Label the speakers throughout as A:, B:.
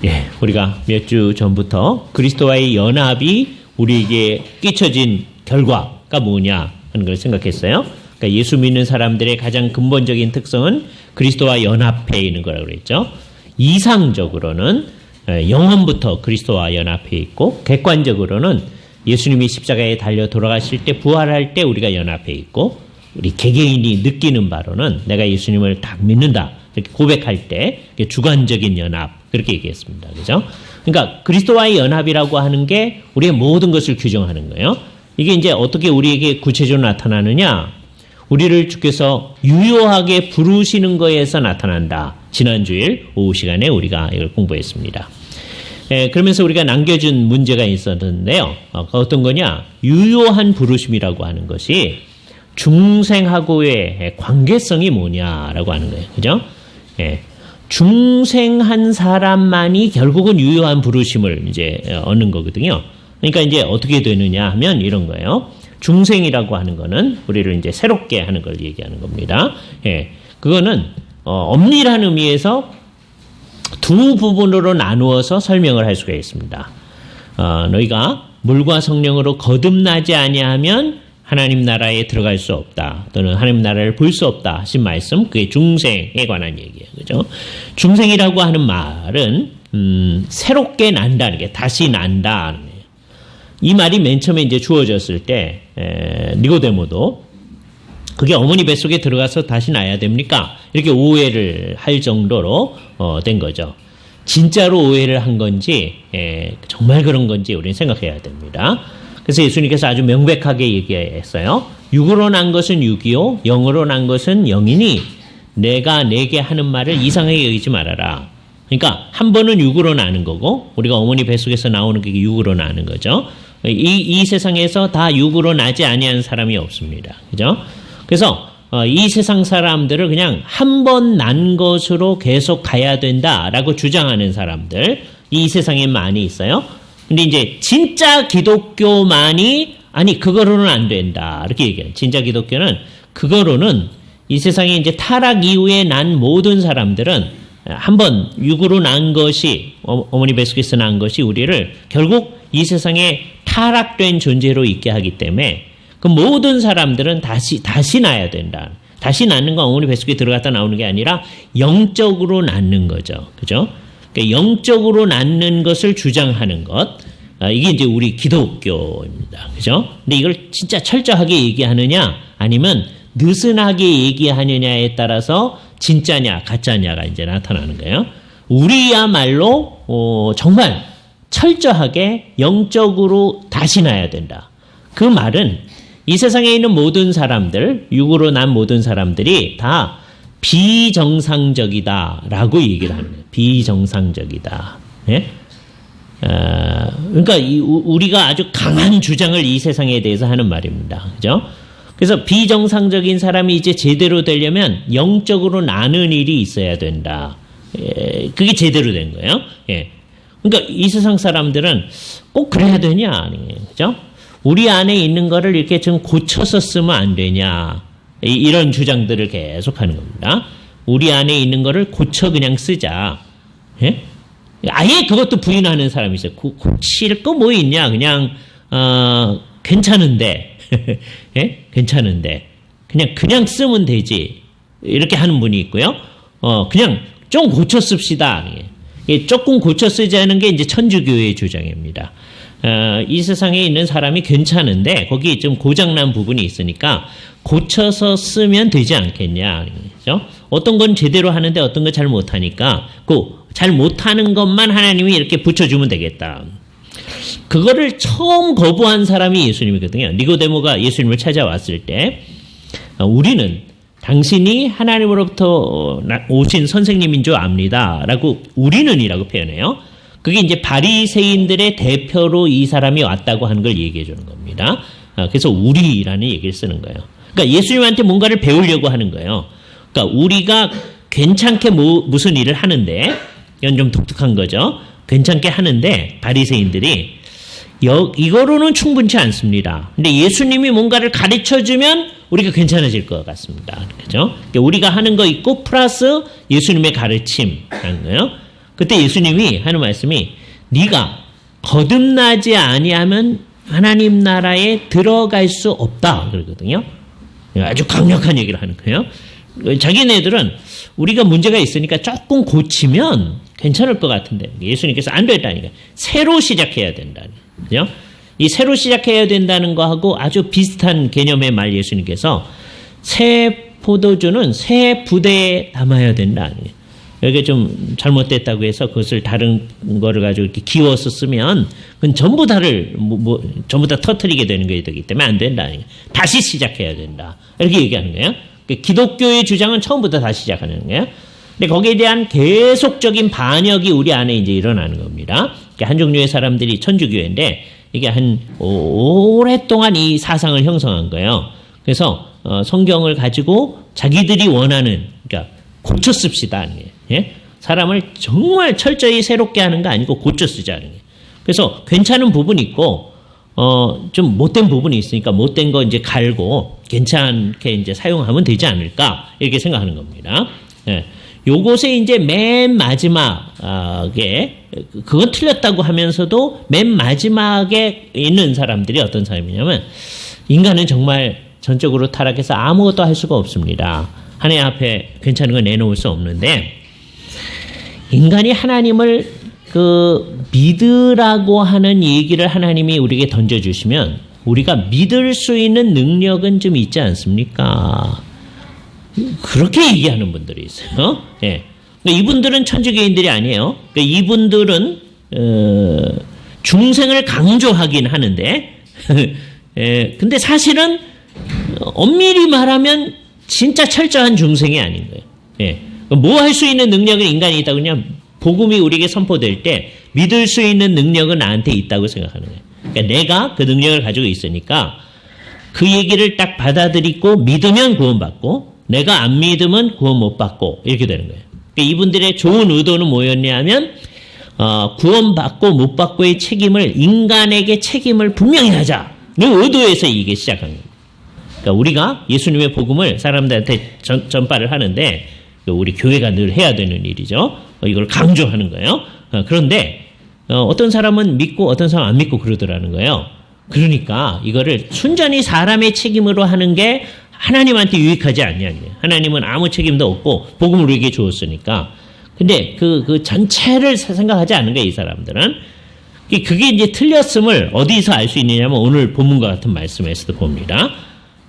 A: 예, 우리가 몇 주 전부터 그리스도와의 연합이 우리에게 끼쳐진 결과가 뭐냐 하는 걸 생각했어요. 그러니까 예수 믿는 사람들의 가장 근본적인 특성은 그리스도와 연합해 있는 거라고 그랬죠. 이상적으로는 영원부터 그리스도와 연합해 있고, 객관적으로는 예수님이 십자가에 달려 돌아가실 때, 부활할 때 우리가 연합해 있고, 우리 개개인이 느끼는 바로는 내가 예수님을 딱 믿는다 이렇게 고백할 때 주관적인 연합, 그렇게 얘기했습니다. 그죠? 그러니까 그리스도와의 연합이라고 하는 게 우리의 모든 것을 규정하는 거예요. 이게 이제 어떻게 우리에게 구체적으로 나타나느냐? 우리를 주께서 유효하게 부르시는 거에서 나타난다. 지난주일 오후 시간에 우리가 이걸 공부했습니다. 그러면서 우리가 남겨준 문제가 있었는데요. 어떤 거냐? 유효한 부르심이라고 하는 것이 중생하고의 관계성이 뭐냐라고 하는 거예요. 그죠? 중생한 사람만이 결국은 유효한 부르심을 이제 얻는 거거든요. 그러니까 이제 어떻게 되느냐 하면 이런 거예요. 중생이라고 하는 거는 우리를 이제 새롭게 하는 걸 얘기하는 겁니다. 그거는 엄밀한 의미에서 두 부분으로 나누어서 설명을 할 수가 있습니다. 너희가 물과 성령으로 거듭나지 아니하면 하나님 나라에 들어갈 수 없다. 또는 하나님 나라를 볼 수 없다 하신 말씀, 그게 중생에 관한 얘기예요. 그죠? 중생이라고 하는 말은 새롭게 난다는 게, 다시 난다는 거예요. 이 말이 맨 처음에 이제 주어졌을 때 니고데모도 그게 어머니 뱃속에 들어가서 다시 나야 됩니까? 이렇게 오해를 할 정도로 된 거죠. 진짜로 오해를 한 건지 정말 그런 건지 우리는 생각해야 됩니다. 그래서 예수님께서 아주 명백하게 얘기했어요. 육으로 난 것은 육이요, 영으로 난 것은 영이니 내가 내게 하는 말을 이상하게 여기지 말아라. 그러니까 한 번은 육으로 나는 거고, 우리가 어머니 뱃속에서 나오는 게 육으로 나는 거죠. 이 세상에서 다 육으로 나지 아니하는 사람이 없습니다. 그죠? 그래서 이 세상 사람들을 그냥 한 번 난 것으로 계속 가야 된다라고 주장하는 사람들, 이 세상에 많이 있어요. 근데 이제 진짜 기독교만이 아니 그거로는 안 된다 이렇게 얘기해요. 진짜 기독교는 그거로는 이 세상에 이제 타락 이후에 난 모든 사람들은 한번 육으로 난 것이, 어머니 뱃속에서 난 것이 우리를 결국 이 세상에 타락된 존재로 있게 하기 때문에 그 모든 사람들은 다시 나야 된다. 다시 낳는 건 어머니 뱃속에 들어갔다 나오는 게 아니라 영적으로 낳는 거죠. 그죠? 그러니까 영적으로 낳는 것을 주장하는 것, 이게 이제 우리 기독교입니다. 그죠? 근데 이걸 진짜 철저하게 얘기하느냐, 아니면 느슨하게 얘기하느냐에 따라서 진짜냐, 가짜냐가 이제 나타나는 거예요. 우리야말로, 정말 철저하게 영적으로 다시 나야 된다. 그 말은 이 세상에 있는 모든 사람들, 육으로 난 모든 사람들이 다 비정상적이다라고 얘기를 하는 거예요. 비정상적이다. 예? 그러니까 우리가 아주 강한 주장을 이 세상에 대해서 하는 말입니다. 그죠? 그래서 비정상적인 사람이 이제 제대로 되려면 영적으로 나는 일이 있어야 된다. 그게 제대로 된 거예요. 예. 그러니까 이 세상 사람들은 꼭 그래야 되냐? 그죠? 우리 안에 있는 거를 이렇게 좀 고쳐서 쓰면 안 되냐? 이런 주장들을 계속 하는 겁니다. 우리 안에 있는 거를 고쳐 그냥 쓰자. 예? 아예 그것도 부인하는 사람이 있어요. 고칠 거 뭐 있냐? 그냥, 괜찮은데. 예? 괜찮은데. 그냥 쓰면 되지. 이렇게 하는 분이 있고요. 그냥 좀 고쳐 씁시다. 조금 고쳐 쓰자는 게 이제 천주교의 주장입니다. 이 세상에 있는 사람이 괜찮은데 거기 좀 고장난 부분이 있으니까 고쳐서 쓰면 되지 않겠냐. 그렇죠? 어떤 건 제대로 하는데 어떤 건 잘 못하니까 그 잘 못하는 것만 하나님이 이렇게 붙여주면 되겠다. 그거를 처음 거부한 사람이 예수님이거든요. 니고데모가 예수님을 찾아왔을 때 우리는 당신이 하나님으로부터 오신 선생님인 줄 압니다. 라고 우리는이라고 표현해요. 그게 이제 바리새인들의 대표로 이 사람이 왔다고 하는 걸 얘기해 주는 겁니다. 그래서 우리라는 얘기를 쓰는 거예요. 그러니까 예수님한테 뭔가를 배우려고 하는 거예요. 그러니까 우리가 괜찮게 무슨 일을 하는데, 이건 좀 독특한 거죠. 괜찮게 하는데 바리새인들이 이거로는 충분치 않습니다. 근데 예수님이 뭔가를 가르쳐주면 우리가 괜찮아질 것 같습니다. 그죠? 그러니까 우리가 하는 거 있고 플러스 예수님의 가르침 하는 거예요. 그때 예수님이 하는 말씀이 네가 거듭나지 아니하면 하나님 나라에 들어갈 수 없다 그러거든요. 아주 강력한 얘기를 하는 거예요. 자기네들은 우리가 문제가 있으니까 조금 고치면 괜찮을 것 같은데 예수님께서 안 됐다니까. 새로 시작해야 된다는 거죠. 이 새로 시작해야 된다는 거하고 아주 비슷한 개념의 말 예수님께서 새 포도주는 새 부대에 담아야 된다는 거예요. 여기 좀 잘못됐다고 해서 그것을 다른 거를 가지고 이렇게 기워서 쓰면 그건 전부 다를 전부 다 터뜨리게 되는 거기 때문에 안 된다. 다시 시작해야 된다. 이렇게 얘기하는 거예요. 기독교의 주장은 처음부터 다시 시작하는 거예요. 근데 거기에 대한 계속적인 반역이 우리 안에 이제 일어나는 겁니다. 한 종류의 사람들이 천주교회인데 이게 한 오랫동안 이 사상을 형성한 거예요. 그래서 성경을 가지고 자기들이 원하는 그러니까 고쳐 씁시다. 예? 사람을 정말 철저히 새롭게 하는 거 아니고 고쳐 쓰자는 거예요. 그래서 괜찮은 부분이 있고, 좀 못된 부분이 있으니까 못된 거 이제 갈고 괜찮게 이제 사용하면 되지 않을까 이렇게 생각하는 겁니다. 예. 요것에 이제 맨 마지막에 그건 틀렸다고 하면서도 맨 마지막에 있는 사람들이 어떤 사람이냐면 인간은 정말 전적으로 타락해서 아무것도 할 수가 없습니다. 하나님 앞에 괜찮은 거 내놓을 수 없는데 인간이 하나님을 믿으라고 하는 얘기를 하나님이 우리에게 던져주시면 우리가 믿을 수 있는 능력은 좀 있지 않습니까? 그렇게 얘기하는 분들이 있어요. 예. 이분들은 천주교인들이 아니에요. 이분들은 중생을 강조하긴 하는데 예. 근데 사실은 엄밀히 말하면 진짜 철저한 중생이 아닌 거예요. 예. 뭐 할 수 있는 능력은 인간이 있다고 그냥 복음이 우리에게 선포될 때 믿을 수 있는 능력은 나한테 있다고 생각하는 거예요. 그러니까 내가 그 능력을 가지고 있으니까 그 얘기를 딱 받아들이고 믿으면 구원받고 내가 안 믿으면 구원 못 받고 이렇게 되는 거예요. 그러니까 이분들의 좋은 의도는 뭐였냐면 구원받고 못 받고의 책임을 인간에게 책임을 분명히 하자는 의도에서 이게 시작한 거예요. 그러니까 우리가 예수님의 복음을 사람들한테 전파를 하는데 우리 교회가 늘 해야 되는 일이죠. 이걸 강조하는 거예요. 그런데 어떤 사람은 믿고 어떤 사람은 안 믿고 그러더라는 거예요. 그러니까 이거를 순전히 사람의 책임으로 하는 게 하나님한테 유익하지 않냐는 거예요. 하나님은 아무 책임도 없고 복음을 우리에게 주었으니까. 근데 그 전체를 생각하지 않는 거예요. 이 사람들은. 그게 이제 틀렸음을 어디서 알 수 있느냐면 오늘 본문과 같은 말씀에서도 봅니다.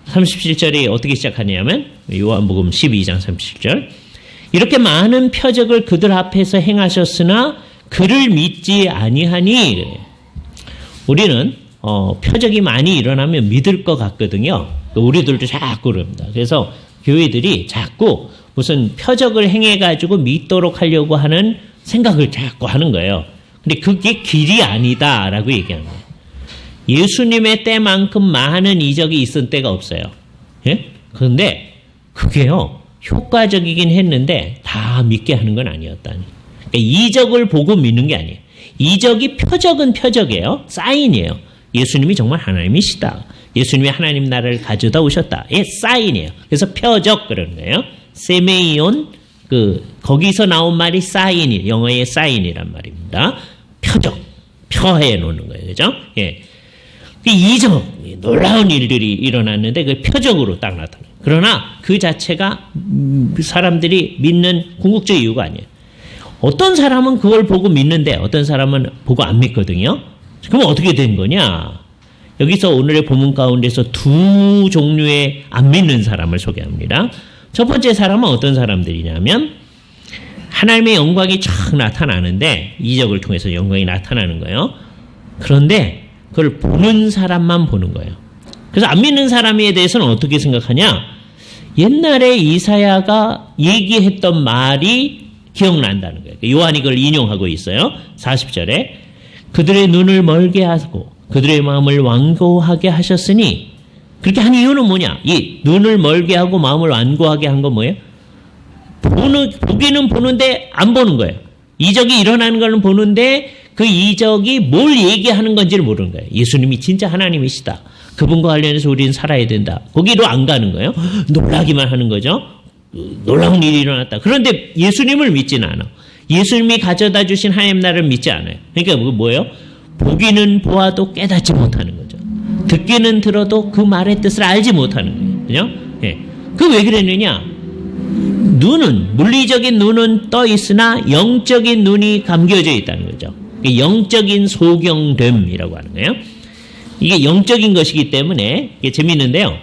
A: 37절이 어떻게 시작하냐면 요한복음 12장 37절 이렇게 많은 표적을 그들 앞에서 행하셨으나 그를 믿지 아니하니 우리는 표적이 많이 일어나면 믿을 것 같거든요. 우리들도 자꾸 그럽니다. 그래서 교회들이 자꾸 무슨 표적을 행해가지고 믿도록 하려고 하는 생각을 자꾸 하는 거예요. 근데 그게 길이 아니다라고 얘기하는 거예요. 예수님의 때만큼 많은 이적이 있을 때가 없어요. 예? 그런데 그게요, 효과적이긴 했는데 다 믿게 하는 건 아니었다니. 그러니까 이적을 보고 믿는 게 아니에요. 이적이 표적은 표적이에요. 사인이에요. 예수님이 정말 하나님이시다. 예수님이 하나님 나라를 가져다 오셨다. 예, 사인이에요. 그래서 표적 그러는 거예요. 세메이온, 거기서 나온 말이 사인이, 영어의 사인이란 말입니다. 표적, 표해 놓는 거예요. 그죠? 예. 이적, 놀라운 일들이 일어났는데 그 표적으로 딱 나타나요. 그러나 그 자체가 사람들이 믿는 궁극적 이유가 아니에요. 어떤 사람은 그걸 보고 믿는데 어떤 사람은 보고 안 믿거든요. 그럼 어떻게 된 거냐? 여기서 오늘의 본문 가운데서 두 종류의 안 믿는 사람을 소개합니다. 첫 번째 사람은 어떤 사람들이냐면 하나님의 영광이 쫙 나타나는데 이적을 통해서 영광이 나타나는 거예요. 그런데 그걸 보는 사람만 보는 거예요. 그래서 안 믿는 사람에 대해서는 어떻게 생각하냐? 옛날에 이사야가 얘기했던 말이 기억난다는 거예요. 요한이 그걸 인용하고 있어요. 40절에 그들의 눈을 멀게 하고 그들의 마음을 완고하게 하셨으니 그렇게 한 이유는 뭐냐? 이 눈을 멀게 하고 마음을 완고하게 한 건 뭐예요? 보기는 보는데 안 보는 거예요. 이적이 일어나는 거는 보는데 그 이적이 뭘 얘기하는 건지를 모르는 거예요. 예수님이 진짜 하나님이시다. 그분과 관련해서 우리는 살아야 된다. 거기로 안 가는 거예요. 놀라기만 하는 거죠. 놀라운 일이 일어났다. 그런데 예수님을 믿지는 않아. 예수님이 가져다 주신 하나님 나라를 믿지 않아요. 그러니까 뭐예요? 보기는 보아도 깨닫지 못하는 거죠. 듣기는 들어도 그 말의 뜻을 알지 못하는 거예요. 그죠? 예. 그 왜 그랬느냐? 눈은, 물리적인 눈은 떠 있으나 영적인 눈이 감겨져 있다는 거죠. 영적인 소경됨이라고 하는 거예요. 이게 영적인 것이기 때문에 이게 재밌는데요.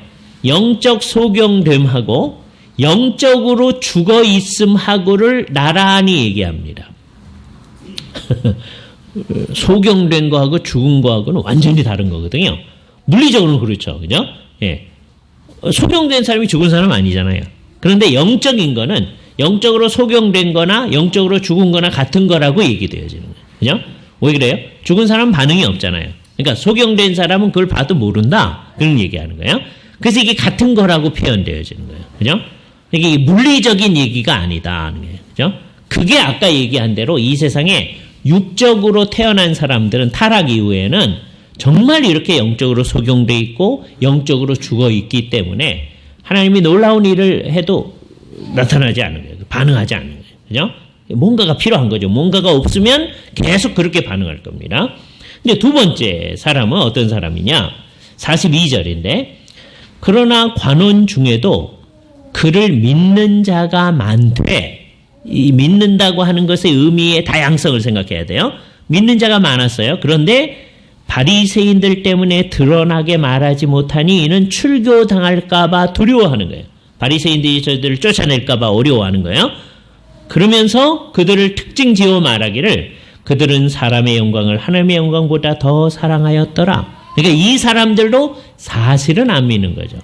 A: 영적 소경됨하고 영적으로 죽어 있음하고를 나란히 얘기합니다. 소경된 거하고 죽은 거하고는 완전히 다른 거거든요. 물리적으로는 그렇죠. 그죠? 예. 소경된 사람이 죽은 사람 아니잖아요. 그런데 영적인 거는 영적으로 소경된 거나 영적으로 죽은 거나 같은 거라고 얘기되어지는 거예요. 그죠? 왜 그래요? 죽은 사람은 반응이 없잖아요. 그러니까 소경된 사람은 그걸 봐도 모른다. 그런 얘기하는 거예요. 그래서 이게 같은 거라고 표현되어지는 거예요. 그죠? 이게 물리적인 얘기가 아니다 하는 거예요. 그죠? 그게 아까 얘기한 대로 이 세상에 육적으로 태어난 사람들은 타락 이후에는 정말 이렇게 영적으로 소경돼 있고 영적으로 죽어 있기 때문에 하나님이 놀라운 일을 해도 나타나지 않는 거예요. 반응하지 않는 거예요. 그죠? 뭔가가 필요한 거죠. 뭔가가 없으면 계속 그렇게 반응할 겁니다. 근데 두 번째 사람은 어떤 사람이냐? 42절인데 그러나 관원 중에도 그를 믿는 자가 많되 이 믿는다고 하는 것의 의미의 다양성을 생각해야 돼요. 믿는 자가 많았어요. 그런데 바리새인들 때문에 드러나게 말하지 못하니 이는 출교당할까 봐 두려워하는 거예요. 바리새인들이 저들을 쫓아낼까 봐 어려워하는 거예요. 그러면서 그들을 특징 지어 말하기를 그들은 사람의 영광을 하나님의 영광보다 더 사랑하였더라. 그러니까 이 사람들도 사실은 안 믿는 거죠.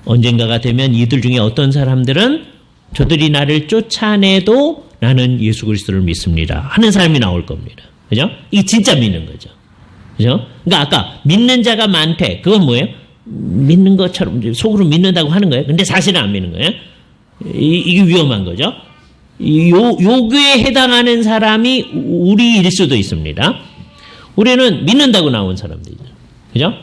A: 언젠가가 되면 이들 중에 어떤 사람들은 저들이 나를 쫓아내도 나는 예수 그리스도를 믿습니다 하는 사람이 나올 겁니다. 그죠? 이게 진짜 믿는 거죠. 그죠? 그러니까 아까 믿는 자가 많대. 그건 뭐예요? 믿는 것처럼 속으로 믿는다고 하는 거예요. 근데 사실은 안 믿는 거예요. 이게 위험한 거죠. 요교에 해당하는 사람이 우리일 수도 있습니다. 우리는 믿는다고 나온 사람들이죠. 그죠?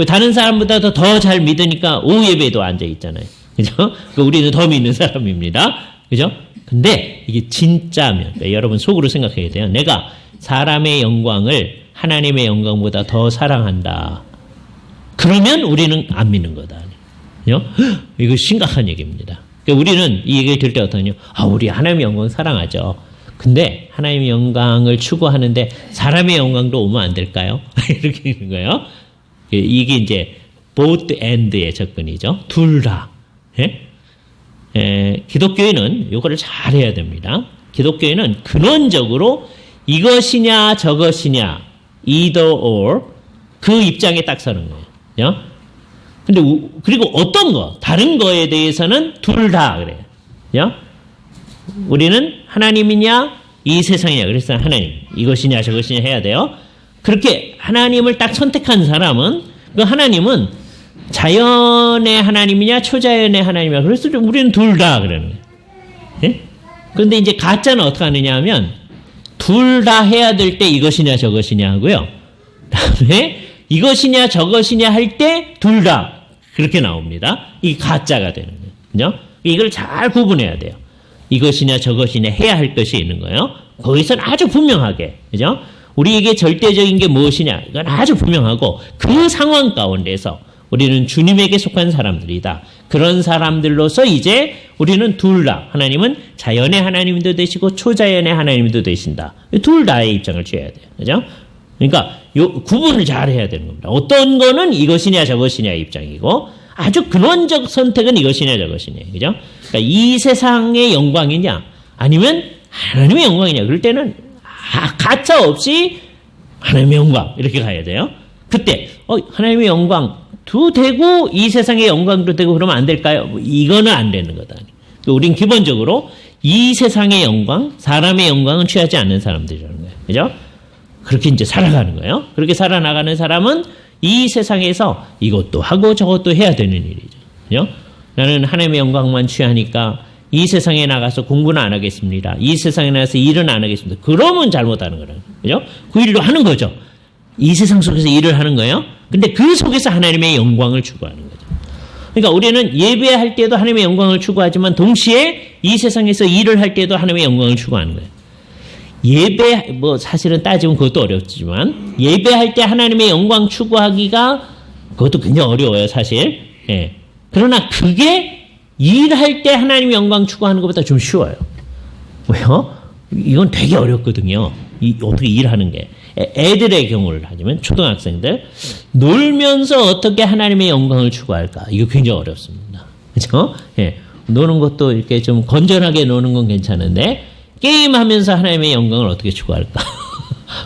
A: 다른 사람보다 더 잘 믿으니까 오후 예배에도 앉아 있잖아요. 그죠? 우리는 더 믿는 사람입니다. 그죠? 근데 이게 진짜면, 그러니까 여러분 속으로 생각해야 돼요. 내가 사람의 영광을 하나님의 영광보다 더 사랑한다. 그러면 우리는 안 믿는 거다. 그죠? 이거 심각한 얘기입니다. 그러니까 우리는 이 얘기를 들을 때 어떠냐? 우리 하나님의 영광 사랑하죠. 근데 하나님의 영광을 추구하는데 사람의 영광도 오면 안 될까요? 이렇게 있는 거예요. 이게 이제 both and의 접근이죠. 둘 다. 기독교인은 이거를 잘 해야 됩니다. 기독교인은 근원적으로 이것이냐 저것이냐 either or 그 입장에 딱 서는 거예요. 근데 그리고 어떤 거 다른 거에 대해서는 둘 다 그래요. 우리는 하나님이냐 이 세상이냐 그래서 하나님 이것이냐 저것이냐 해야 돼요. 그렇게 하나님을 딱 선택한 사람은 그 하나님은 자연의 하나님이냐 초자연의 하나님이냐 그래서 우리는 둘 다 그러는 거예요. 그런데 이제 가짜는 어떻게 하느냐 하면 둘 다 해야 될 때 이것이냐 저것이냐 하고요. 그다음에 이것이냐 저것이냐 할 때 둘 다 그렇게 나옵니다. 이 가짜가 되는 거예요. 그죠? 이걸 잘 구분해야 돼요. 이것이냐 저것이냐 해야 할 것이 있는 거예요. 거기서는 아주 분명하게. 그죠? 우리에게 절대적인 게 무엇이냐 이건 아주 분명하고 그 상황 가운데서 우리는 주님에게 속한 사람들이다. 그런 사람들로서 이제 우리는 둘 다 하나님은 자연의 하나님도 되시고 초자연의 하나님도 되신다. 둘 다의 입장을 취해야 돼요. 그죠? 그러니까 구분을 잘 해야 되는 겁니다. 어떤 거는 이것이냐 저것이냐의 입장이고 아주 근원적 선택은 이것이냐 저것이냐. 그죠? 그러니까 이 세상의 영광이냐 아니면 하나님의 영광이냐. 그럴 때는 가차 없이 하나님의 영광 이렇게 가야 돼요. 그때 하나님의 영광도 되고 이 세상의 영광도 되고 그러면 안 될까요? 이거는 안 되는 거다. 우린 기본적으로 이 세상의 영광, 사람의 영광은 취하지 않는 사람들이라는 거예요. 그죠? 그렇게 이제 살아가는 거예요. 그렇게 살아나가는 사람은 이 세상에서 이것도 하고 저것도 해야 되는 일이죠. 그죠? 나는 하나님의 영광만 취하니까 이 세상에 나가서 공부는 안 하겠습니다. 이 세상에 나가서 일은 안 하겠습니다. 그러면 잘못하는 거라는 거예요. 그죠? 그 일도 하는 거죠. 이 세상 속에서 일을 하는 거예요. 근데 그 속에서 하나님의 영광을 추구하는 거죠. 그러니까 우리는 예배할 때도 하나님의 영광을 추구하지만 동시에 이 세상에서 일을 할 때도 하나님의 영광을 추구하는 거예요. 뭐 사실은 따지면 그것도 어렵지만 예배할 때 하나님의 영광 추구하기가 그것도 굉장히 어려워요, 사실. 예. 그러나 그게 일할 때 하나님의 영광 추구하는 것보다 좀 쉬워요. 왜요? 이건 되게 어렵거든요. 어떻게 일하는 게. 애들의 경우를 하자면 초등학생들 놀면서 어떻게 하나님의 영광을 추구할까? 이거 굉장히 어렵습니다. 그렇죠? 예. 노는 것도 이렇게 좀 건전하게 노는 건 괜찮은데 게임하면서 하나님의 영광을 어떻게 추구할까?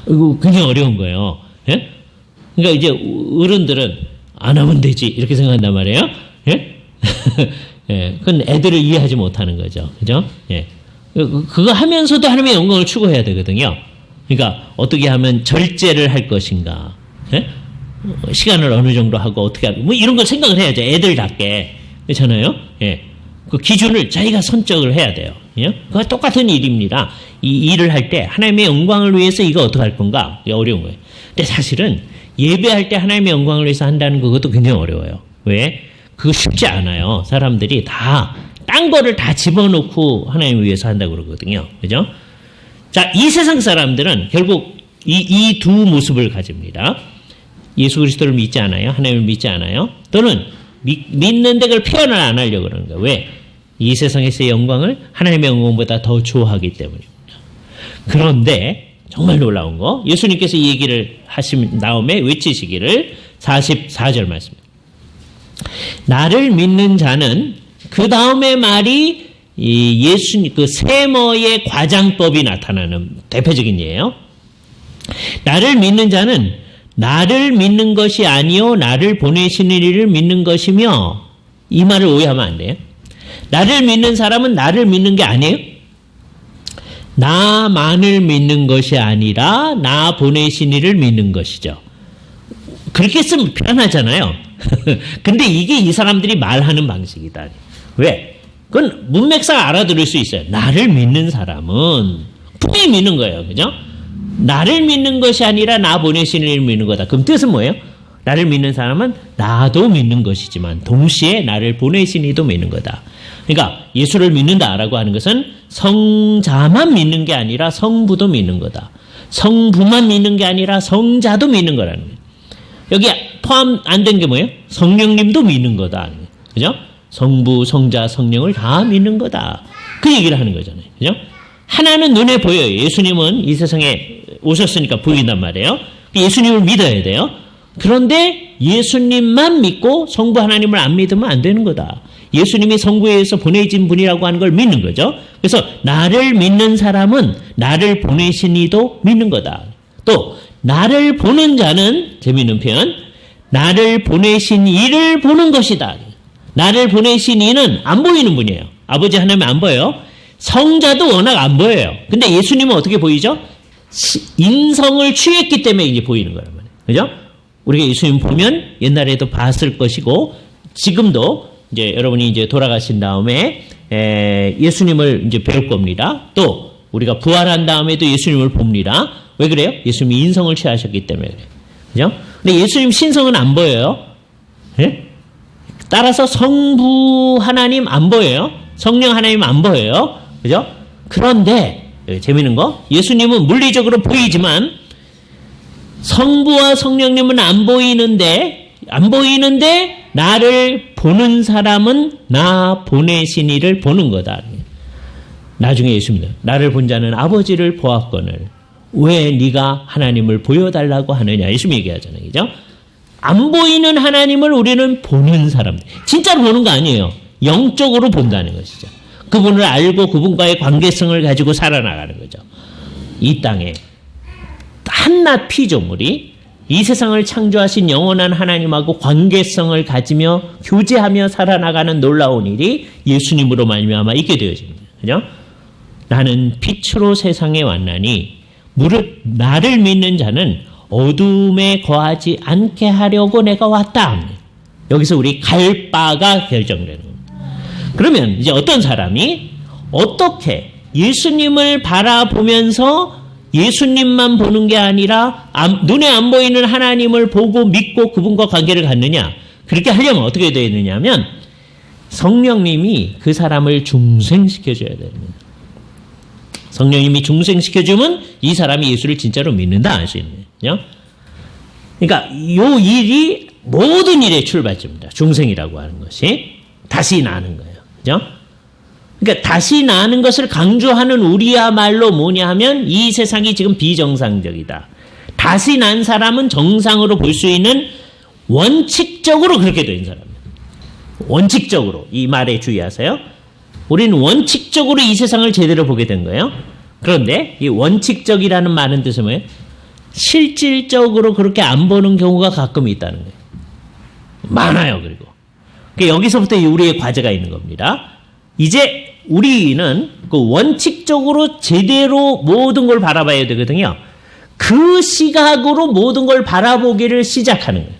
A: 이거 굉장히 어려운 거예요. 예? 그러니까 이제 어른들은 안 하면 되지 이렇게 생각한단 말이에요. 예? 예. 그건 애들을 이해하지 못하는 거죠. 그죠? 예. 그거 하면서도 하나님의 영광을 추구해야 되거든요. 그러니까 어떻게 하면 절제를 할 것인가, 예? 시간을 어느 정도 하고 어떻게 하고 뭐 이런 걸 생각을 해야죠. 애들답게. 그렇잖아요. 예. 그 기준을 자기가 선적을 해야 돼요. 예? 그거 똑같은 일입니다. 이 일을 할 때 하나님의 영광을 위해서 이거 어떻게 할 건가? 이게 어려운 거예요. 근데 사실은 예배할 때 하나님의 영광을 위해서 한다는 그것도 굉장히 어려워요. 왜? 그거 쉽지 않아요. 사람들이 다 딴 거를 다 집어넣고 하나님을 위해서 한다고 그러거든요. 그죠? 자, 이 세상 사람들은 결국 이 두 모습을 가집니다. 예수 그리스도를 믿지 않아요. 하나님을 믿지 않아요. 또는 믿는데 그걸 표현을 안 하려고 그러는 거예요. 왜? 이 세상에서의 영광을 하나님의 영광보다 더 좋아하기 때문입니다. 그런데 정말 놀라운 거 예수님께서 이 얘기를 하신 다음에 외치시기를 44절 말씀입니다. 나를 믿는 자는 그 다음에 말이 예수님 그 세머의 과장법이 나타나는 대표적인 예예요. 나를 믿는 자는 나를 믿는 것이 아니요 나를 보내시는 이를 믿는 것이며 이 말을 오해하면 안 돼요. 나를 믿는 사람은 나를 믿는 게 아니에요. 나만을 믿는 것이 아니라 나 보내신 이를 믿는 것이죠. 그렇게 쓰면 편하잖아요. 근데 이게 이 사람들이 말하는 방식이다. 왜? 그건 문맥상 알아들을 수 있어요. 나를 믿는 사람은 분명히 믿는 거예요. 그죠? 나를 믿는 것이 아니라 나 보내신 이를 믿는 거다. 그럼 뜻은 뭐예요? 나를 믿는 사람은 나도 믿는 것이지만 동시에 나를 보내신 이도 믿는 거다. 그러니까 예수를 믿는다라고 하는 것은 성자만 믿는 게 아니라 성부도 믿는 거다. 성부만 믿는 게 아니라 성자도 믿는 거라는 거예요. 여기 포함 안 된 게 뭐예요? 성령님도 믿는 거다. 그죠? 성부, 성자, 성령을 다 믿는 거다. 그 얘기를 하는 거잖아요. 그죠? 하나는 눈에 보여요. 예수님은 이 세상에 오셨으니까 보인단 말이에요. 예수님을 믿어야 돼요. 그런데 예수님만 믿고 성부 하나님을 안 믿으면 안 되는 거다. 예수님이 성부에 의해서 보내진 분이라고 하는 걸 믿는 거죠. 그래서 나를 믿는 사람은 나를 보내신 이도 믿는 거다. 또 나를 보는 자는 재미있는 표현 나를 보내신 이를 보는 것이다. 나를 보내신 이는 안 보이는 분이에요. 아버지 하나님 안 보여요. 성자도 워낙 안 보여요. 근데 예수님은 어떻게 보이죠? 인성을 취했기 때문에 이제 보이는 거란 말이에요. 그죠? 우리가 예수님 보면 옛날에도 봤을 것이고 지금도 이제 여러분이 이제 돌아가신 다음에 예수님을 이제 배울 겁니다. 또 우리가 부활한 다음에도 예수님을 봅니다. 왜 그래요? 예수님이 인성을 취하셨기 때문에 그래요. 그죠? 근데 예수님 신성은 안 보여요. 예? 따라서 성부 하나님 안 보여요. 성령 하나님 안 보여요. 그죠? 그런데 재미있는 거 예수님은 물리적으로 보이지만 성부와 성령님은 안 보이는데 나를 보는 사람은 나 보내신 이를 보는 거다. 나중에 예수님은 나를 본 자는 아버지를 보았거늘 왜 네가 하나님을 보여달라고 하느냐 예수님 얘기하잖아요. 그죠? 안 보이는 하나님을 우리는 보는 사람. 진짜로 보는 거 아니에요. 영적으로 본다는 것이죠. 그분을 알고 그분과의 관계성을 가지고 살아나가는 거죠. 이 땅에 한낱 피조물이 이 세상을 창조하신 영원한 하나님하고 관계성을 가지며 교제하며 살아나가는 놀라운 일이 예수님으로 말미암아 있게 되어집니다. 그죠? 나는 빛으로 세상에 왔나니 무릇 나를 믿는 자는 어둠에 거하지 않게 하려고 내가 왔다. 여기서 우리 갈 바가 결정되는 겁니다. 그러면 이제 어떤 사람이 어떻게 예수님을 바라보면서 예수님만 보는 게 아니라 눈에 안 보이는 하나님을 보고 믿고 그분과 관계를 갖느냐. 그렇게 하려면 어떻게 되어야 되냐면 성령님이 그 사람을 중생시켜줘야 됩니다. 성령님이 중생시켜주면 이 사람이 예수를 진짜로 믿는다 하시는 거예요. 그러니까 이 일이 모든 일의 출발점입니다. 중생이라고 하는 것이 다시 나는 거예요. 그죠? 그러니까 다시 나는 것을 강조하는 우리야말로 뭐냐 하면 이 세상이 지금 비정상적이다. 다시 난 사람은 정상으로 볼 수 있는 원칙적으로 그렇게 된 사람이에요. 원칙적으로. 이 말에 주의하세요. 우리는 원칙적으로 이 세상을 제대로 보게 된 거예요. 그런데 이 원칙적이라는 말은 뜻은 뭐예요? 실질적으로 그렇게 안 보는 경우가 가끔 있다는 거예요. 많아요. 그리고 그러니까 여기서부터 우리의 과제가 있는 겁니다. 이제 우리는 그 원칙적으로 제대로 모든 걸 바라봐야 되거든요. 그 시각으로 모든 걸 바라보기를 시작하는 거예요.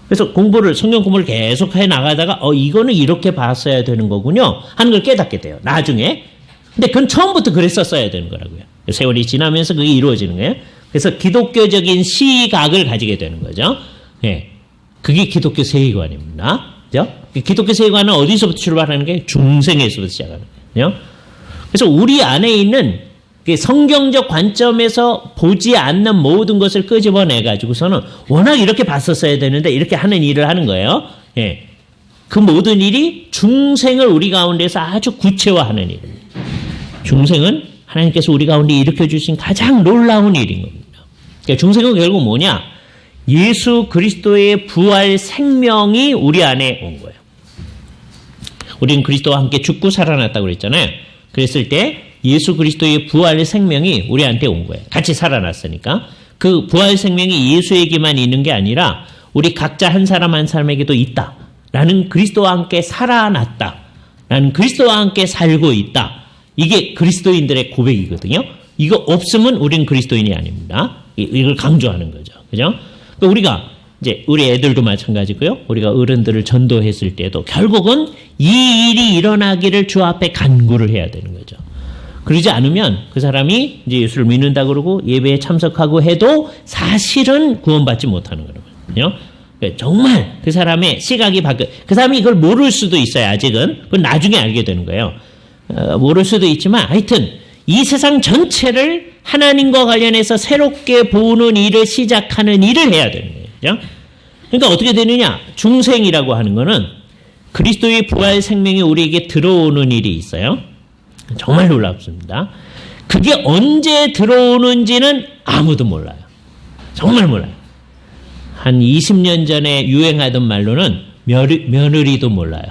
A: 그래서 성경 공부를 계속 해 나가다가 이거는 이렇게 봤어야 되는 거군요 하는 걸 깨닫게 돼요. 나중에. 근데 그건 처음부터 그랬었어야 되는 거라고요. 세월이 지나면서 그게 이루어지는 거예요. 그래서 기독교적인 시각을 가지게 되는 거죠. 예. 그게 기독교 세계관입니다. 그죠? 기독교 세계관은 어디서부터 출발하는 게 중생에서부터 시작하는 거예요. 그래서 우리 안에 있는 성경적 관점에서 보지 않는 모든 것을 끄집어내 가지고서는 워낙 이렇게 봤었어야 되는데 이렇게 하는 일을 하는 거예요. 예. 그 모든 일이 중생을 우리 가운데서 아주 구체화하는 일입니다. 중생은 하나님께서 우리 가운데 일으켜 주신 가장 놀라운 일인 겁니다. 그러니까 중생은 결국 뭐냐? 예수 그리스도의 부활 생명이 우리 안에 온 거예요. 우리는 그리스도와 함께 죽고 살아났다고 그랬잖아요. 그랬을 때 예수 그리스도의 부활 생명이 우리한테 온 거예요. 같이 살아났으니까. 그 부활 생명이 예수에게만 있는 게 아니라 우리 각자 한 사람 한 사람에게도 있다. 나는 그리스도와 함께 살아났다. 나는 그리스도와 함께 살고 있다. 이게 그리스도인들의 고백이거든요. 이거 없으면 우리는 그리스도인이 아닙니다. 이걸 강조하는 거죠. 그죠? 그러니까 우리가 이제 우리 애들도 마찬가지고요. 우리가 어른들을 전도했을 때도 결국은 이 일이 일어나기를 주 앞에 간구를 해야 되는 거죠. 그러지 않으면 그 사람이 이제 예수를 믿는다 그러고 예배에 참석하고 해도 사실은 구원받지 못하는 거거든요. 정말 그 사람의 시각이 그 사람이 이걸 모를 수도 있어요. 아직은. 그건 나중에 알게 되는 거예요. 모를 수도 있지만 하여튼 이 세상 전체를 하나님과 관련해서 새롭게 보는 일을 시작하는 일을 해야 되는 거예요. 그죠? 그러니까 어떻게 되느냐? 중생이라고 하는 거는 그리스도의 부활 생명이 우리에게 들어오는 일이 있어요. 정말 놀랍습니다. 그게 언제 들어오는지는 아무도 몰라요. 정말 몰라요. 한 20년 전에 유행하던 말로는 며느리도 몰라요.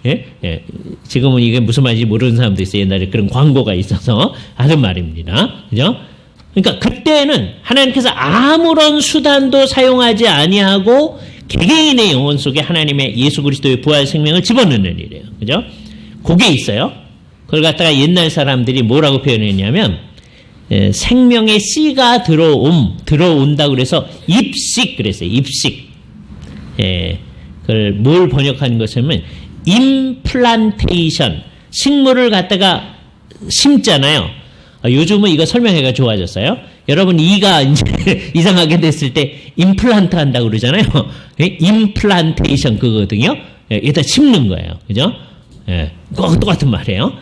A: 예? 예. 지금은 이게 무슨 말인지 모르는 사람도 있어요. 옛날에 그런 광고가 있어서 하는 말입니다. 그죠? 그러니까 그때는 하나님께서 아무런 수단도 사용하지 아니하고 개개인의 영혼 속에 하나님의 예수 그리스도의 부활 생명을 집어넣는 일이에요. 그죠? 그게 있어요. 그걸 갖다가 옛날 사람들이 뭐라고 표현했냐면 생명의 씨가 들어온다 그래서 입식 그랬어요. 입식. 예, 그걸 뭘 번역하는 것이냐면 임플란테이션. 식물을 갖다가 심잖아요. 요즘은 이거 설명해가 좋아졌어요. 여러분 이가 이제 이상하게 됐을 때 임플란트 한다고 그러잖아요. 임플란테이션 그거거든요. 일단 심는 거예요. 그죠? 예, 똑같은 말이에요.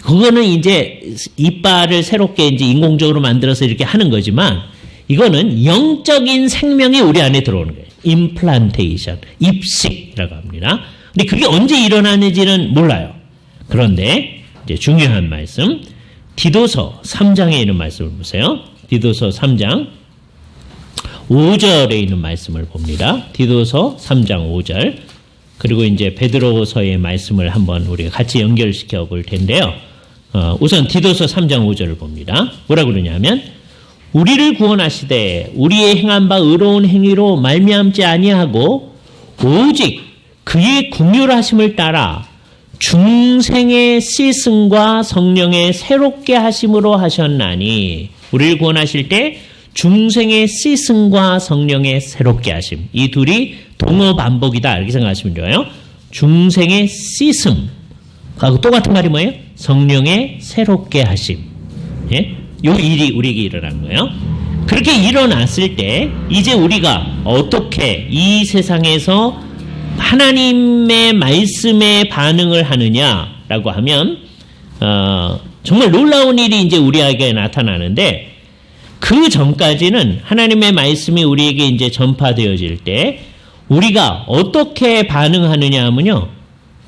A: 그거는 이제 이빨을 새롭게 이제 인공적으로 만들어서 이렇게 하는 거지만 이거는 영적인 생명이 우리 안에 들어오는 거예요. 임플란테이션, 입식이라고 합니다. 근데 그게 언제 일어나는지는 몰라요. 그런데 이제 중요한 말씀, 디도서 3장에 있는 말씀을 보세요. 디도서 3장 5절에 있는 말씀을 봅니다. 디도서 3장 5절. 그리고 이제 베드로서의 말씀을 한번 우리가 같이 연결시켜 볼 텐데요. 우선 디도서 3장 5절을 봅니다. 뭐라고 그러냐면 우리를 구원하시되 우리의 행한 바 의로운 행위로 말미암지 아니하고 오직 그의 긍휼하심을 따라 중생의 씻음과 성령의 새롭게 하심으로 하셨나니 우리를 구원하실 때 중생의 씻음과 성령의 새롭게 하심. 이 둘이 동어 반복이다. 이렇게 생각하시면 돼요. 중생의 씻음. 하고 똑같은 말이 뭐예요? 성령의 새롭게 하심. 예? 요 일이 우리에게 일어난 거예요. 그렇게 일어났을 때 이제 우리가 어떻게 이 세상에서 하나님의 말씀에 반응을 하느냐라고 라고 하면, 정말 놀라운 일이 이제 우리에게 나타나는데, 그 전까지는 하나님의 말씀이 우리에게 이제 전파되어질 때, 우리가 어떻게 반응하느냐 하면요,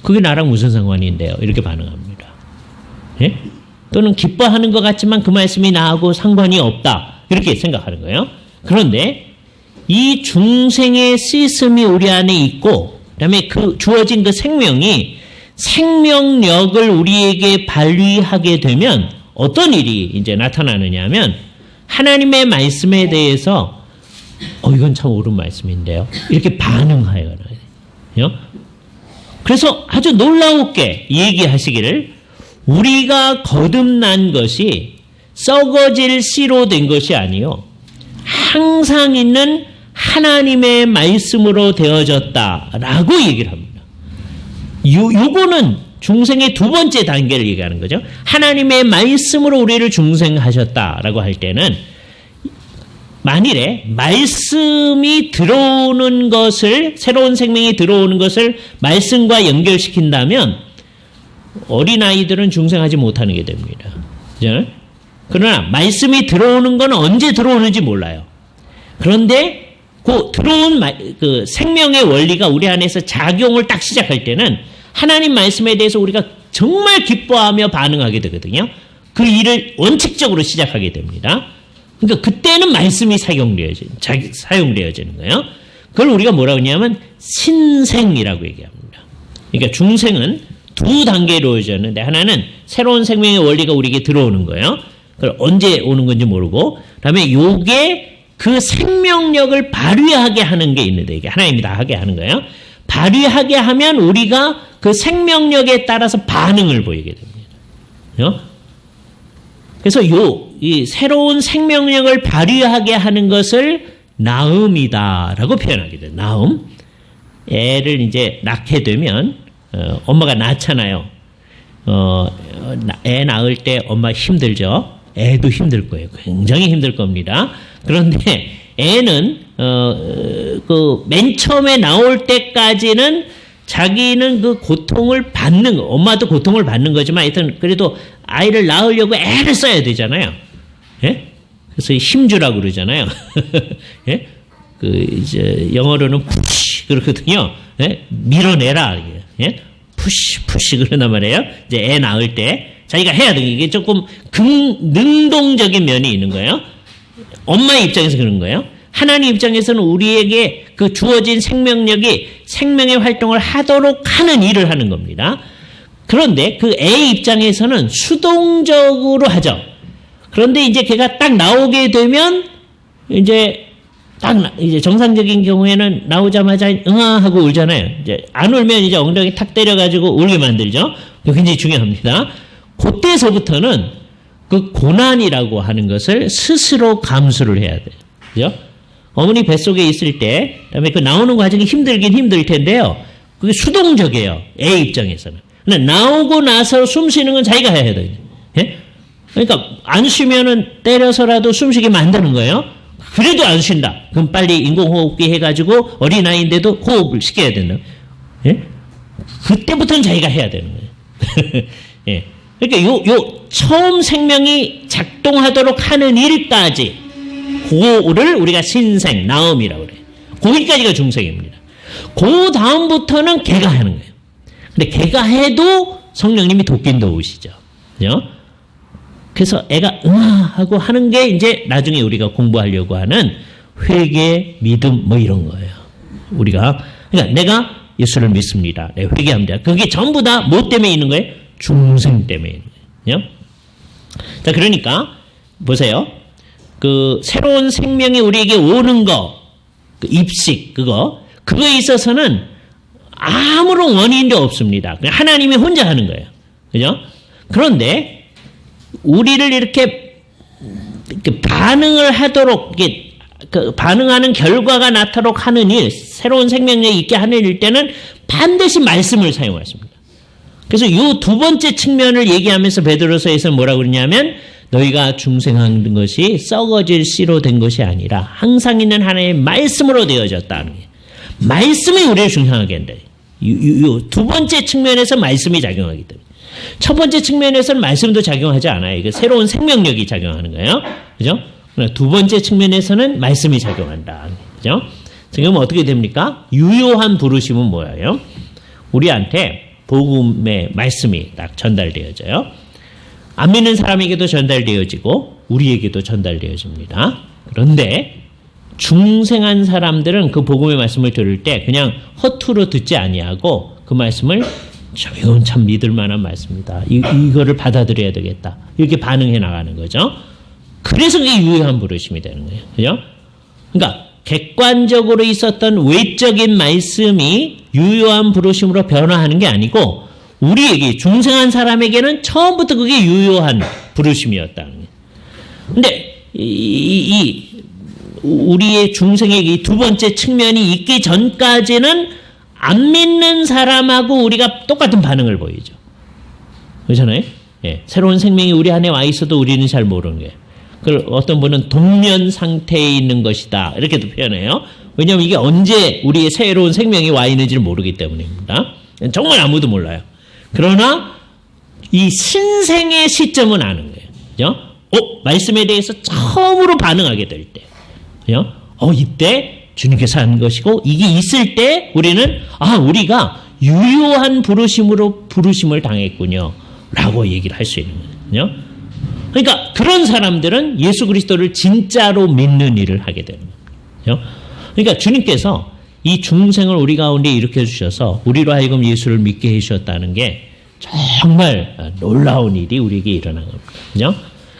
A: 그게 나랑 무슨 상관인데요? 이렇게 반응합니다. 예? 또는 기뻐하는 것 같지만 그 말씀이 나하고 상관이 없다. 이렇게 생각하는 거예요. 그런데 이 중생의 시스템이 우리 안에 있고, 그 다음에 그 주어진 그 생명이 생명력을 우리에게 발휘하게 되면 어떤 일이 이제 나타나느냐 하면 하나님의 말씀에 대해서 이건 참 옳은 말씀인데요. 이렇게 반응하여요. 그래서 아주 놀라웠게 얘기하시기를 우리가 거듭난 것이 썩어질 씨로 된 것이 아니요 항상 있는 하나님의 말씀으로 되어졌다라고 얘기를 합니다. 요거는 중생의 두 번째 단계를 얘기하는 거죠. 하나님의 말씀으로 우리를 중생하셨다라고 할 때는 만일에 말씀이 들어오는 것을, 새로운 생명이 들어오는 것을 말씀과 연결시킨다면 어린아이들은 중생하지 못하는 게 됩니다. 그죠? 그러나 말씀이 들어오는 건 언제 들어오는지 몰라요. 그런데 그 들어온 그 생명의 원리가 우리 안에서 작용을 딱 시작할 때는 하나님 말씀에 대해서 우리가 정말 기뻐하며 반응하게 되거든요. 그 일을 원칙적으로 시작하게 됩니다. 그러니까 그때는 말씀이 사용되어지는 거예요. 그걸 우리가 뭐라고 하냐면 신생이라고 얘기합니다. 그러니까 중생은 두 단계로 이루어졌는데 하나는 새로운 생명의 원리가 우리에게 들어오는 거예요. 그걸 언제 오는 건지 모르고 그다음에 요게 그 생명력을 발휘하게 하는 게 있는데 이게 하나님이 다 하게 하는 거예요. 발휘하게 하면 우리가 그 생명력에 따라서 반응을 보이게 됩니다. 그래서 이 새로운 생명력을 발휘하게 하는 것을 나음이다라고 표현하게 돼요. 나음. 애를 이제 낳게 되면 엄마가 낳잖아요. 애 낳을 때 엄마 힘들죠. 애도 힘들 거예요. 굉장히 힘들 겁니다. 그런데 애는 그 맨 처음에 나올 때까지는 자기는 그 고통을 받는 거, 엄마도 고통을 받는 거지만 하여튼 그래도 아이를 낳으려고 애를 써야 되잖아요. 예? 그래서 힘주라고 그러잖아요. 예? 그 이제 영어로는 푸시 그렇거든요. 예? 밀어내라. 예? 푸시 그러단 말이에요. 이제 애 낳을 때 자기가 해야 되는 이게 조금 능동적인 면이 있는 거예요. 엄마의 입장에서 그런 거예요. 하나님 입장에서는 우리에게 그 주어진 생명력이 생명의 활동을 하도록 하는 일을 하는 겁니다. 그런데 그 애 입장에서는 수동적으로 하죠. 그런데 이제 걔가 딱 나오게 되면 이제 이제 정상적인 경우에는 나오자마자 응아 하고 울잖아요. 이제 안 울면 이제 엉덩이 탁 때려가지고 울게 만들죠. 굉장히 중요합니다. 그때서부터는 그 고난이라고 하는 것을 스스로 감수를 해야 돼요. 그죠? 어머니 뱃속에 있을 때, 그다음에 그 나오는 과정이 힘들긴 힘들 텐데요. 그게 수동적이에요. 애 입장에서는. 근데 나오고 나서 숨 쉬는 건 자기가 해야 돼요. 예? 그러니까 안 쉬면은 때려서라도 숨 쉬게 만드는 거예요. 그래도 안 쉰다. 그럼 빨리 인공호흡기 해가지고 어린아이인데도 호흡을 시켜야 된다. 예? 그때부터는 자기가 해야 되는 거예요. 예. 그러니까 요 처음 생명이 작동하도록 하는 일까지 그거를 우리가 신생, 나음이라고 그래요. 거기까지가 중생입니다. 그 다음부터는 걔가 하는 거예요. 근데 걔가 해도 성령님이 돕긴 도우시죠. 그죠? 그래서 애가 하고 하는 게 이제 나중에 우리가 공부하려고 하는 회개, 믿음 뭐 이런 거예요. 우리가 그러니까 내가 예수를 믿습니다. 네, 회개합니다. 그게 전부 다 뭐 때문에 있는 거예요? 중생 때문에 있는 거예요. 자, 그러니까 보세요. 그 새로운 생명이 우리에게 오는 거, 그 입식 그거에 있어서는 아무런 원인도 없습니다. 그냥 하나님이 혼자 하는 거예요. 그죠? 그런데 우리를 이렇게 반응을 하도록 반응하는 결과가 나타나도록 하는 일, 새로운 생명력이 있게 하는 일 때는 반드시 말씀을 사용했습니다. 그래서 이 두 번째 측면을 얘기하면서 베드로서에서는 뭐라고 그러냐면 너희가 중생한 것이 썩어질 씨로 된 것이 아니라 항상 있는 하나님의 말씀으로 되어졌다는 거예요. 말씀이 우리를 중생하게 한다. 이 두 번째 측면에서 말씀이 작용하기 때문에. 첫 번째 측면에서는 말씀도 작용하지 않아요. 이게 새로운 생명력이 작용하는 거예요. 그죠? 두 번째 측면에서는 말씀이 작용한다. 그죠? 지금 어떻게 됩니까? 유효한 부르심은 뭐예요? 우리한테 복음의 말씀이 딱 전달되어져요. 안 믿는 사람에게도 전달되어지고 우리에게도 전달되어집니다. 그런데 중생한 사람들은 그 복음의 말씀을 들을 때 그냥 허투루 듣지 아니하고 그 말씀을 이건 참 믿을 만한 말씀이다. 이거를 받아들여야 되겠다. 이렇게 반응해 나가는 거죠. 그래서 그게 유효한 부르심이 되는 거예요. 그죠? 그러니까 객관적으로 있었던 외적인 말씀이 유효한 부르심으로 변화하는 게 아니고 우리에게 중생한 사람에게는 처음부터 그게 유효한 부르심이었다는 거예요. 근데 우리의 중생에게 이 두 번째 측면이 있기 전까지는 안 믿는 사람하고 우리가 똑같은 반응을 보이죠. 그렇잖아요? 예, 새로운 생명이 우리 안에 와 있어도 우리는 잘 모르는 거예요. 그걸 어떤 분은 동면 상태에 있는 것이다. 이렇게도 표현해요. 왜냐하면 이게 언제 우리의 새로운 생명이 와 있는지를 모르기 때문입니다. 정말 아무도 몰라요. 그러나 이 신생의 시점은 아는 거예요. 그죠? 말씀에 대해서 처음으로 반응하게 될 때. 그죠? 이때 주님께서 하는 것이고 이게 있을 때 우리는 우리가 유효한 부르심을 당했군요. 라고 얘기를 할 수 있는 거예요. 그러니까 그런 사람들은 예수 그리스도를 진짜로 믿는 일을 하게 되는 거예요. 그러니까 주님께서 이 중생을 우리 가운데 일으켜 주셔서 우리로 하여금 예수를 믿게 해주셨다는 게 정말 놀라운 일이 우리에게 일어난 겁니다. 그죠?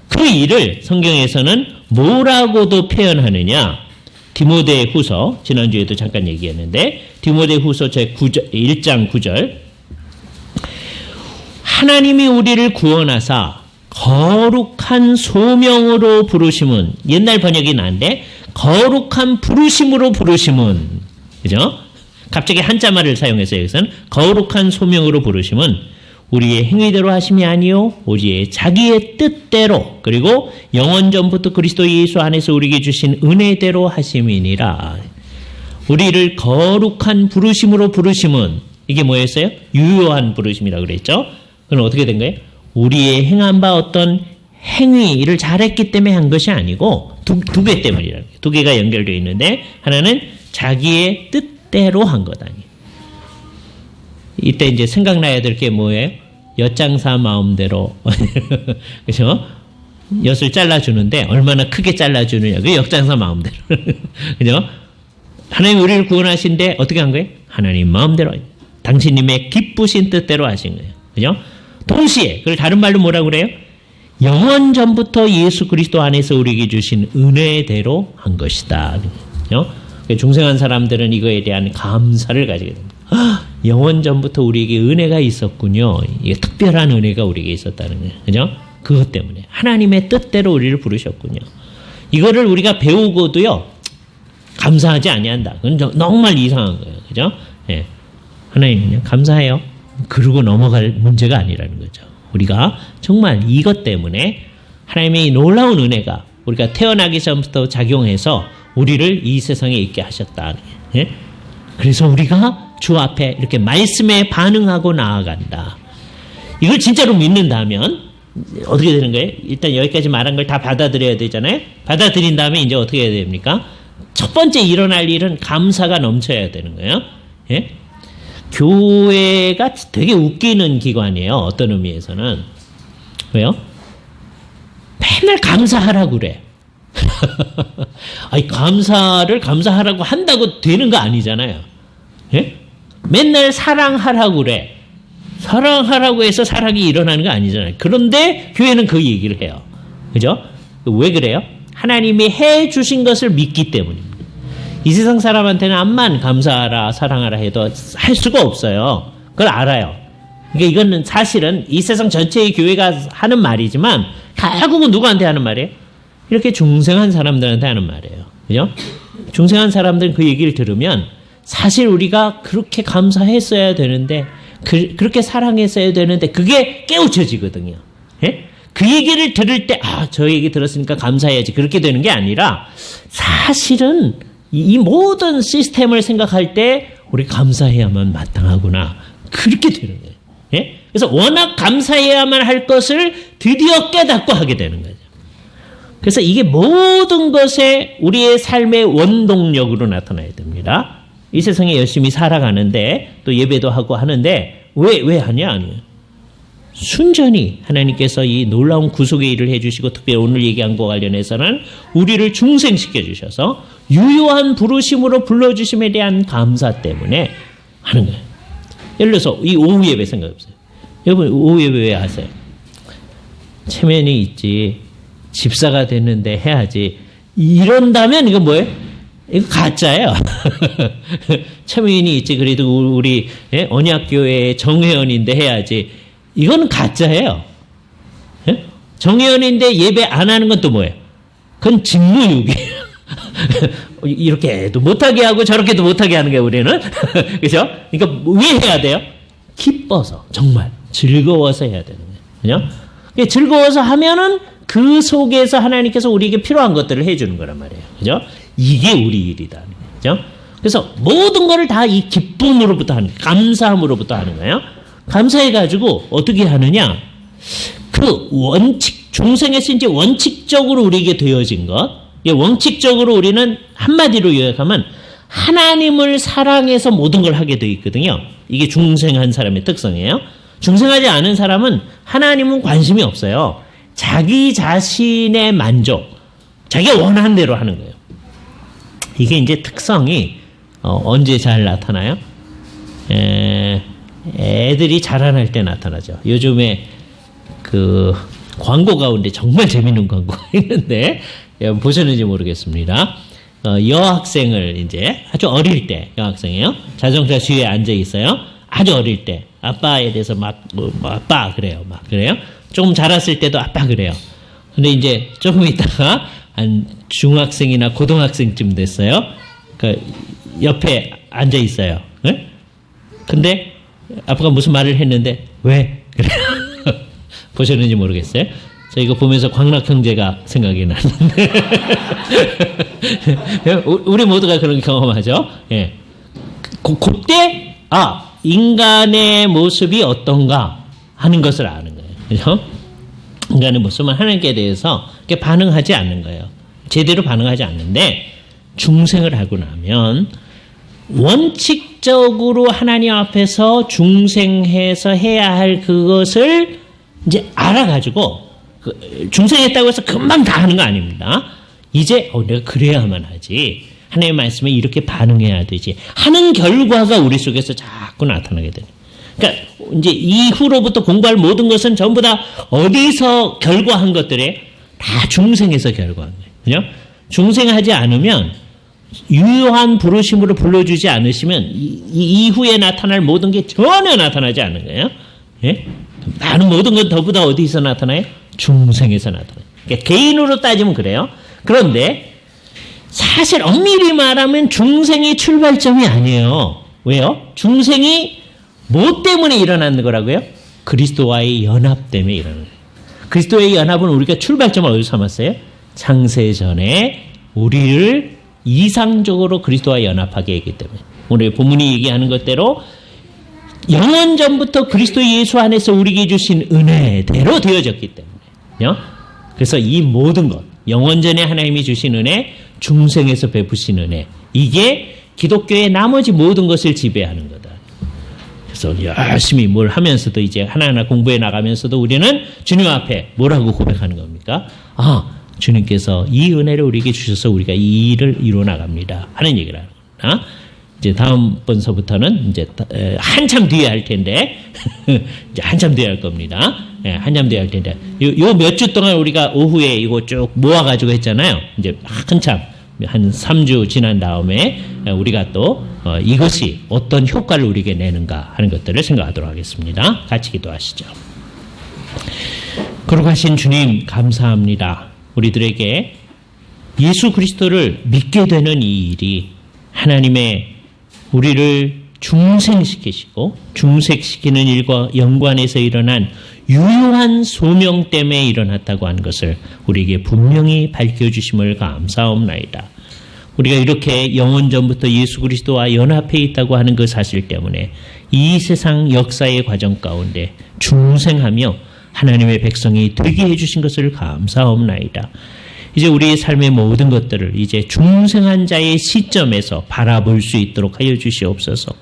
A: 그 일을 성경에서는 뭐라고도 표현하느냐? 디모데 후서, 지난주에도 잠깐 얘기했는데, 디모데 후서 제9절, 1장 9절. 하나님이 우리를 구원하사 거룩한 소명으로 부르심은, 옛날 번역이 나은데, 거룩한 부르심으로 부르심은, 그죠? 갑자기 한자말을 사용해서 여기서는 거룩한 소명으로 부르심은 우리의 행위대로 하심이 아니요 오직 자기의 뜻대로 그리고 영원 전부터 그리스도 예수 안에서 우리에게 주신 은혜대로 하심이니라. 우리를 거룩한 부르심으로 부르심은 이게 뭐였어요? 유효한 부르심이라고 그랬죠. 그럼 어떻게 된 거예요? 우리의 행한 바 어떤 행위를 잘했기 때문에 한 것이 아니고 두 개 때문이라는 거예요. 두 개가 연결되어 있는데 하나는 자기의 뜻대로 한 것 아니에요. 이때 이제 생각나야 될 게 뭐예요? 엿장사 마음대로. 그죠? 엿을 잘라주는데 얼마나 크게 잘라주느냐. 그 엿장사 마음대로. 그죠? 하나님 우리를 구원하신데 어떻게 한 거예요? 하나님 마음대로. 당신님의 기쁘신 뜻대로 하신 거예요. 그죠? 동시에, 그걸 다른 말로 뭐라고 그래요? 영원 전부터 예수 그리스도 안에서 우리에게 주신 은혜대로 한 것이다. 그죠? 중생한 사람들은 이거에 대한 감사를 가지게 됩니다. 영원 전부터 우리에게 은혜가 있었군요. 이게 특별한 은혜가 우리에게 있었다는 거예요. 그죠? 그것 때문에. 하나님의 뜻대로 우리를 부르셨군요. 이거를 우리가 배우고도요, 감사하지 아니한다. 그건 정말 이상한 거예요. 그죠? 예. 하나님 그냥 감사해요. 그러고 넘어갈 문제가 아니라는 거죠. 우리가 정말 이것 때문에 하나님의 놀라운 은혜가 우리가 태어나기 전부터 작용해서 우리를 이 세상에 있게 하셨다. 예? 그래서 우리가 주 앞에 이렇게 말씀에 반응하고 나아간다. 이걸 진짜로 믿는다면 어떻게 되는 거예요? 일단 여기까지 말한 걸 다 받아들여야 되잖아요. 받아들인 다음에 이제 어떻게 해야 됩니까? 첫 번째 일어날 일은 감사가 넘쳐야 되는 거예요. 예? 교회가 되게 웃기는 기관이에요. 어떤 의미에서는. 왜요? 맨날 감사하라고 그래. 아니, 감사하라고 한다고 되는 거 아니잖아요. 예? 맨날 사랑하라고 그래. 사랑하라고 해서 사랑이 일어나는 거 아니잖아요. 그런데 교회는 그 얘기를 해요. 그죠? 왜 그래요? 하나님이 해 주신 것을 믿기 때문입니다. 이 세상 사람한테는 암만 감사하라, 사랑하라 해도 할 수가 없어요. 그걸 알아요. 그러니까 이거는 사실은 이 세상 전체의 교회가 하는 말이지만 결국은 누구한테 하는 말이에요? 이렇게 중생한 사람들한테 하는 말이에요. 그죠? 중생한 사람들은 그 얘기를 들으면 사실 우리가 그렇게 감사했어야 되는데 그렇게 사랑했어야 되는데 그게 깨우쳐지거든요. 예? 그 얘기를 들을 때 저 얘기 들었으니까 감사해야지 그렇게 되는 게 아니라 사실은 이 모든 시스템을 생각할 때 우리 감사해야만 마땅하구나 그렇게 되는 거예요. 예? 그래서 워낙 감사해야만 할 것을 드디어 깨닫고 하게 되는 거죠. 그래서 이게 모든 것에 우리의 삶의 원동력으로 나타나야 됩니다. 이 세상에 열심히 살아가는데 또 예배도 하고 하는데 왜 하냐? 아니에요. 순전히 하나님께서 이 놀라운 구속의 일을 해주시고 특별히 오늘 얘기한 것과 관련해서는 우리를 중생시켜 주셔서 유효한 부르심으로 불러주심에 대한 감사 때문에 하는 거예요. 예를 들어서 이 오후 예배 생각해보세요. 여러분 오후 예배 왜 하세요? 체면이 있지. 집사가 됐는데 해야지. 이런다면 이거 뭐예요? 이거 가짜예요. 체면이 있지. 그래도 우리 언약교회 정회원인데 해야지. 이건 가짜예요. 정회원인데 예배 안 하는 건 또 뭐예요? 그건 직무유기예요. 이렇게 해도 못하게 하고 저렇게도 못하게 하는 게 우리는. 그죠? 그러니까 왜 해야 돼요? 기뻐서 정말 즐거워서 해야 되는 거예요. 그죠? 즐거워서 하면은 그 속에서 하나님께서 우리에게 필요한 것들을 해주는 거란 말이에요. 그죠? 이게 우리 일이다. 그죠? 그래서 모든 것을 다 이 기쁨으로부터 하는 거예요. 감사함으로부터 하는 거예요. 감사해가지고 어떻게 하느냐? 그 원칙, 중생에서 이제 원칙적으로 우리에게 되어진 것, 원칙적으로 우리는 한마디로 요약하면 하나님을 사랑해서 모든 걸 하게 되어 있거든요. 이게 중생한 사람의 특성이에요. 중생하지 않은 사람은 하나님은 관심이 없어요. 자기 자신의 만족, 자기가 원하는 대로 하는 거예요. 이게 이제 특성이 언제 잘 나타나요? 애들이 자라날 때 나타나죠. 요즘에 그 광고 가운데 정말 재밌는 광고가 있는데 보셨는지 모르겠습니다. 여학생을 이제 아주 어릴 때 여학생이에요. 자동차 뒤에 앉아 있어요. 아주 어릴 때 아빠에 대해서 아빠 그래요. 막 그래요. 조금 자랐을 때도 아빠 그래요. 근데 이제 조금 있다가 한 중학생이나 고등학생쯤 됐어요. 그 옆에 앉아 있어요. 네? 근데 아빠가 무슨 말을 했는데 왜? 그래요. 보셨는지 모르겠어요. 저 이거 보면서 광락 형제가 생각이 나는데 우리 모두가 그런 경험하죠. 예. 그때 인간의 모습이 어떤가 하는 것을 아는 거예요. 그죠? 인간의 모습은 하나님께 대해서 이렇게 반응하지 않는 거예요. 제대로 반응하지 않는데 중생을 하고 나면 원칙적으로 하나님 앞에서 중생해서 해야 할 그것을 이제 알아가지고 중생했다고 해서 금방 다 하는 거 아닙니다. 이제 내가 그래야만 하지. 하나님의 말씀에 이렇게 반응해야 되지. 하는 결과가 우리 속에서 자꾸 나타나게 되는. 그러니까 이제 이후로부터 공부할 모든 것은 전부 다 어디서 결과한 것들에 다 중생에서 결과한 거예요. 그죠? 중생하지 않으면 유효한 부르심으로 불러주지 않으시면 이후에 나타날 모든 게 전혀 나타나지 않는 거예요. 예? 나는 모든 건 더보다 어디서 나타나요? 중생에서 나타나요. 그러니까 개인으로 따지면 그래요. 그런데 사실 엄밀히 말하면 중생이 출발점이 아니에요. 왜요? 중생이 뭐 때문에 일어나는 거라고요? 그리스도와의 연합 때문에 일어나는 거예요. 그리스도의 연합은 우리가 출발점을 어디서 삼았어요? 창세전에 우리를 이상적으로 그리스도와 연합하게 했기 때문에 오늘 본문이 얘기하는 것대로 영원 전부터 그리스도 예수 안에서 우리에게 주신 은혜대로 되어졌기 때문에 그래서 이 모든 것 영원전에 하나님이 주신 은혜 중생에서 베푸신 은혜 이게 기독교의 나머지 모든 것을 지배하는 거다. 그래서 열심히 뭘 하면서도 이제 하나하나 공부해 나가면서도 우리는 주님 앞에 뭐라고 고백하는 겁니까? 주님께서 이 은혜를 우리에게 주셔서 우리가 이 일을 이루어 나갑니다. 하는 얘기를 하는 겁니다. 이제 다음번서부터는 이제 한참 뒤에 할 텐데 이제 한참 뒤에 할 겁니다. 한참 뒤에 할 텐데 요 몇 주 동안 우리가 오후에 이거 쭉 모아가지고 했잖아요. 이제 한참 한 3주 지난 다음에 우리가 또 이것이 어떤 효과를 우리에게 내는가 하는 것들을 생각하도록 하겠습니다. 같이 기도하시죠. 거룩하신 주님 감사합니다. 우리들에게 예수 그리스도를 믿게 되는 이 일이 하나님의 우리를 중생시키시고 중생시키는 일과 연관해서 일어난 유효한 소명 때문에 일어났다고 하는 것을 우리에게 분명히 밝혀주심을 감사옵나이다. 우리가 이렇게 영원 전부터 예수 그리스도와 연합해 있다고 하는 그 사실 때문에 이 세상 역사의 과정 가운데 중생하며 하나님의 백성이 되게 해주신 것을 감사하옵나이다. 이제 우리의 삶의 모든 것들을 이제 중생한 자의 시점에서 바라볼 수 있도록 하여 주시옵소서.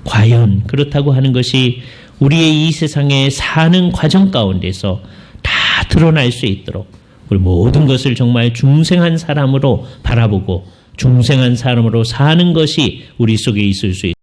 A: 과연 그렇다고 하는 것이 우리의 이 세상에 사는 과정 가운데서 다 드러날 수 있도록 우리 모든 것을 정말 중생한 사람으로 바라보고 중생한 사람으로 사는 것이 우리 속에 있을 수 있도록